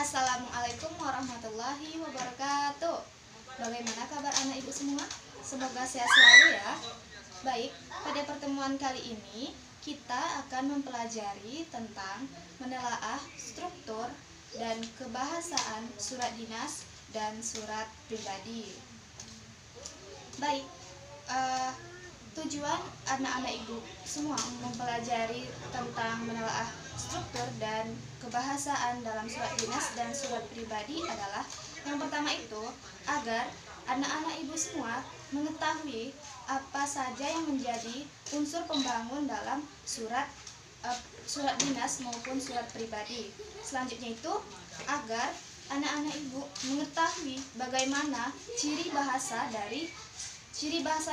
Assalamualaikum warahmatullahi wabarakatuh. Bagaimana kabar anak ibu semua? Semoga sehat selalu ya. Baik, pada pertemuan kali ini kita akan mempelajari tentang menelaah struktur dan kebahasaan surat dinas dan surat pribadi. Baik, tujuan anak-anak ibu semua mempelajari tentang menelaah struktur dan kebahasaan dalam surat dinas dan surat pribadi adalah yang pertama itu agar anak-anak ibu semua mengetahui apa saja yang menjadi unsur pembangun dalam surat dinas maupun surat pribadi. Selanjutnya itu agar anak-anak ibu mengetahui bagaimana ciri bahasa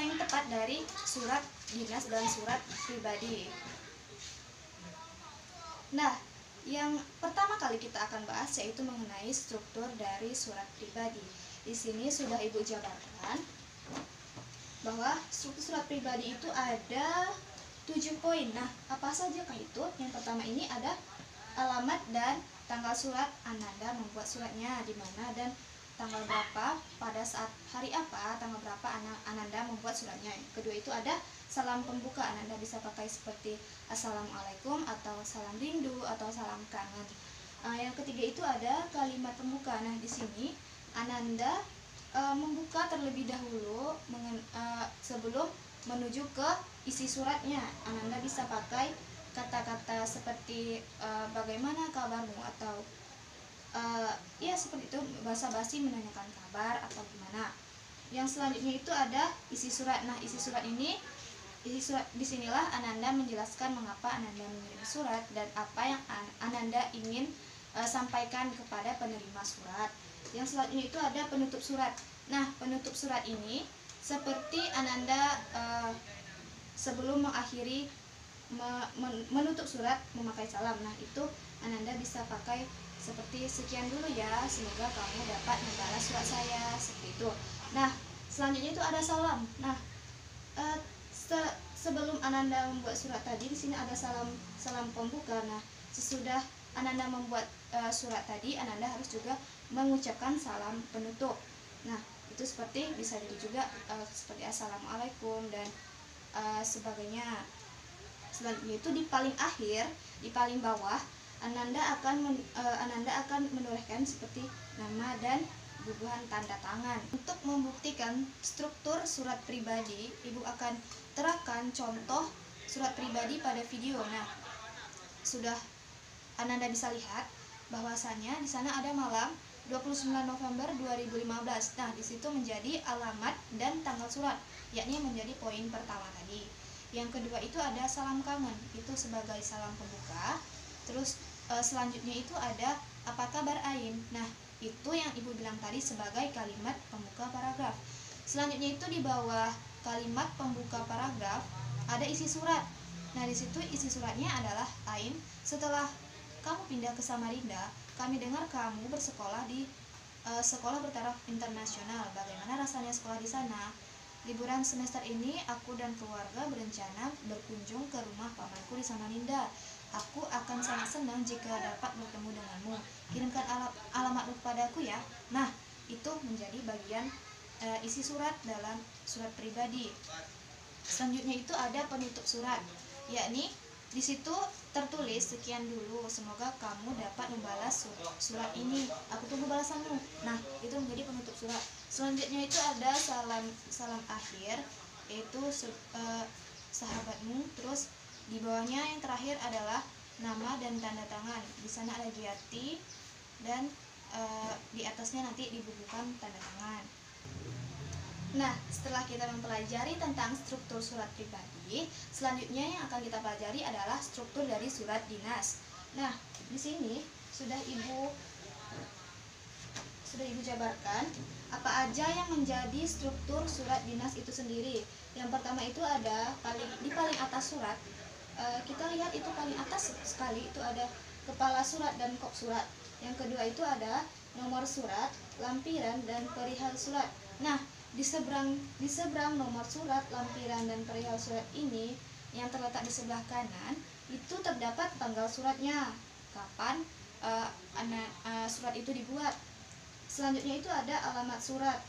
yang tepat dari surat dinas dan surat pribadi. Nah, yang pertama kali kita akan bahas yaitu mengenai struktur dari surat pribadi. Di sini sudah Ibu jabarkan bahwa struktur surat pribadi itu ada 7 poin. Nah, apa saja itu? Yang pertama ini ada alamat dan tanggal surat Ananda membuat suratnya di mana dan tanggal berapa, pada saat hari apa, tanggal berapa Ananda membuat suratnya. Kedua itu ada salam pembuka, Ananda bisa pakai seperti Assalamualaikum atau salam rindu atau salam kangen. Yang ketiga itu ada kalimat pembuka. Nah, di sini Ananda membuka terlebih dahulu sebelum menuju ke isi suratnya. Ananda bisa pakai kata-kata seperti bagaimana kabarmu atau ya seperti itu, basa-basi menanyakan kabar atau gimana. Yang selanjutnya itu ada isi surat. Nah, isi surat disinilah Ananda menjelaskan mengapa Ananda mengirim surat dan apa yang Ananda ingin sampaikan kepada penerima surat. Yang selanjutnya itu ada penutup surat. Nah, penutup surat ini seperti Ananda sebelum mengakhiri menutup surat memakai salam. Nah, itu Ananda bisa pakai seperti sekian dulu ya, semoga kamu dapat membalas surat saya, seperti itu. Nah, selanjutnya itu ada salam. Nah, sebelum Ananda membuat surat tadi, di sini ada salam pembuka. Nah, sesudah Ananda membuat surat tadi, Ananda harus juga mengucapkan salam penutup. Nah, itu seperti bisa jadi juga seperti Assalamualaikum dan sebagainya. Selanjutnya itu di paling akhir, di paling bawah, Ananda akan menuliskan seperti nama dan bubuhan tanda tangan. Untuk membuktikan struktur surat pribadi, Ibu akan terapkan contoh surat pribadi pada video. Nah, sudah Ananda bisa lihat bahwasanya di sana ada malam 29 November 2015. Nah, di situ menjadi alamat dan tanggal surat, yakni menjadi poin pertama tadi. Yang kedua itu ada salam kangen, itu sebagai salam pembuka. Terus selanjutnya itu ada apa kabar Ain. Nah, itu yang Ibu bilang tadi sebagai kalimat pembuka paragraf. Selanjutnya itu di bawah kalimat pembuka paragraf ada isi surat. Nah, di situ isi suratnya adalah Ain, setelah kamu pindah ke Samarinda, kami dengar kamu bersekolah di sekolah bertaraf internasional. Bagaimana rasanya sekolah di sana? Liburan semester ini aku dan keluarga berencana berkunjung ke rumah pamanku di Samarinda. Aku akan sangat senang jika dapat bertemu denganmu. Kirimkan alamatmu kepadaku ya. Nah, itu menjadi bagian isi surat dalam surat pribadi. Selanjutnya itu ada penutup surat, yakni di situ tertulis sekian dulu, semoga kamu dapat membalas surat ini. Aku tunggu balasanmu. Nah, itu menjadi penutup surat. Selanjutnya itu ada salam akhir, yaitu sahabatmu. Terus di bawahnya yang terakhir adalah nama dan tanda tangan. Di sana ada Giati dan di atasnya nanti dibubuhkan tanda tangan. Nah, setelah kita mempelajari tentang struktur surat pribadi, selanjutnya yang akan kita pelajari adalah struktur dari surat dinas. Nah, di sini sudah Ibu jabarkan apa aja yang menjadi struktur surat dinas itu sendiri. Yang pertama itu ada di paling atas surat. Kita lihat itu paling atas sekali itu ada kepala surat dan kop surat. Yang kedua itu ada nomor surat, lampiran dan perihal surat. Nah, di seberang nomor surat, lampiran dan perihal surat ini yang terletak di sebelah kanan itu terdapat tanggal suratnya, kapan surat itu dibuat. Selanjutnya itu ada alamat surat,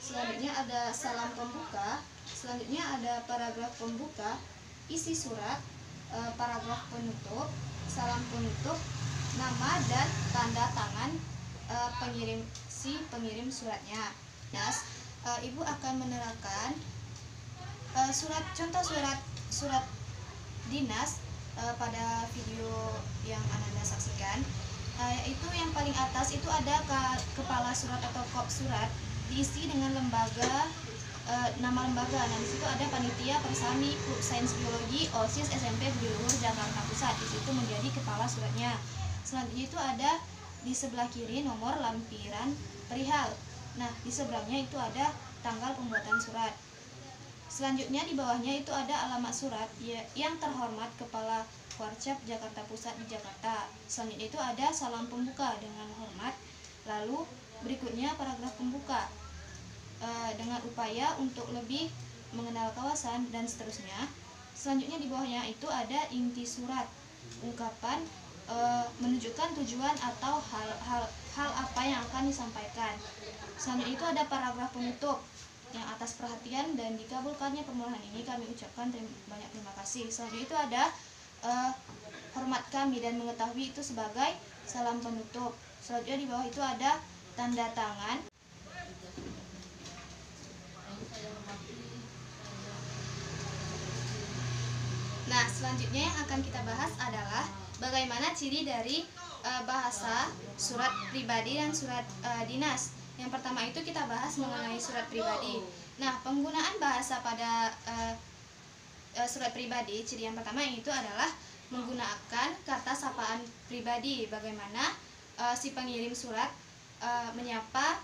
selanjutnya ada salam pembuka, selanjutnya ada paragraf pembuka, isi surat, paragraf penutup, salam penutup, nama dan tanda tangan pengirim suratnya. Nah, Ibu akan menerangkan contoh surat dinas pada video yang Ananda saksikan. Yaitu yang paling atas itu ada kepala surat atau kop surat diisi dengan lembaga, nama lembaga. Nah, di situ ada panitia Persami Klub Sains Biologi OSIS SMP Budi Luhur Jakarta Pusat. Di situ menjadi kepala suratnya. Selanjutnya itu ada di sebelah kiri nomor lampiran perihal. Nah, di seberangnya itu ada tanggal pembuatan surat. Selanjutnya di bawahnya itu ada alamat surat yang terhormat Kepala Warcap Jakarta Pusat di Jakarta. Selanjutnya itu ada salam pembuka dengan hormat. Lalu berikutnya paragraf pembuka dengan upaya untuk lebih mengenal kawasan dan seterusnya. Selanjutnya di bawahnya itu ada inti surat, ungkapan menunjukkan tujuan atau hal apa yang akan disampaikan. Selanjutnya itu ada paragraf penutup. Yang atas perhatian dan dikabulkannya permohonan ini kami ucapkan banyak terima kasih. Selanjutnya itu ada hormat kami dan mengetahui itu sebagai salam penutup. Selanjutnya di bawah itu ada tanda tangan. Nah, selanjutnya yang akan kita bahas adalah bagaimana ciri dari bahasa surat pribadi dan surat dinas. Yang pertama itu kita bahas mengenai surat pribadi. Nah, penggunaan bahasa pada surat pribadi, ciri yang pertama itu adalah menggunakan kata sapaan pribadi. Bagaimana si pengirim surat menyapa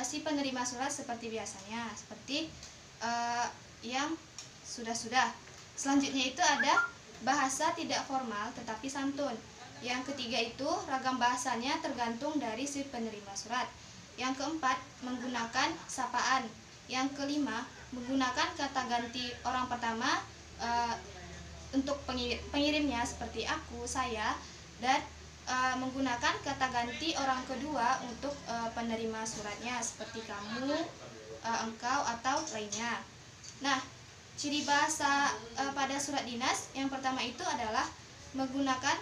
si penerima surat seperti biasanya, seperti yang sudah-sudah. Selanjutnya itu ada bahasa tidak formal tetapi santun. Yang ketiga itu ragam bahasanya tergantung dari si penerima surat. Yang keempat, menggunakan sapaan. Yang kelima, menggunakan kata ganti orang pertama untuk pengirimnya seperti aku, saya, dan menggunakan kata ganti orang kedua untuk penerima suratnya seperti kamu, engkau, atau lainnya. Nah, ciri bahasa pada surat dinas yang pertama itu adalah menggunakan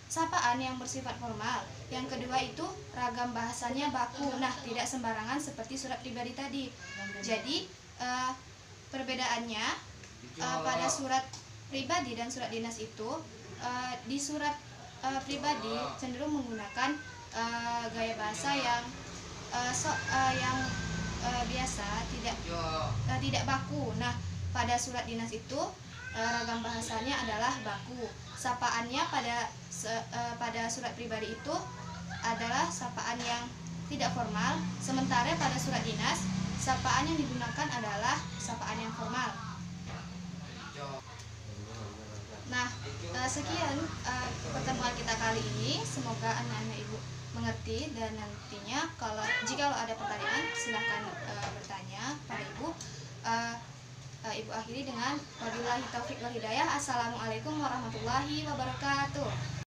sapaan yang bersifat formal. Yang kedua itu ragam bahasanya baku. Nah, tidak sembarangan seperti surat pribadi tadi. Jadi perbedaannya pada surat pribadi dan surat dinas itu di surat pribadi cenderung menggunakan gaya bahasa yang biasa, tidak baku. Nah, pada surat dinas itu ragam bahasanya adalah baku. Sapaannya pada surat pribadi itu adalah sapaan yang tidak formal, sementara pada surat dinas sapaan yang digunakan adalah sapaan yang formal. Nah, sekian pertemuan kita kali ini. Semoga anak-anak ibu mengerti, dan nantinya jika ada pertanyaan silahkan bertanya pada ibu. Ibu akhiri dengan wabillahi taufik wal hidayah. Assalamualaikum warahmatullahi wabarakatuh.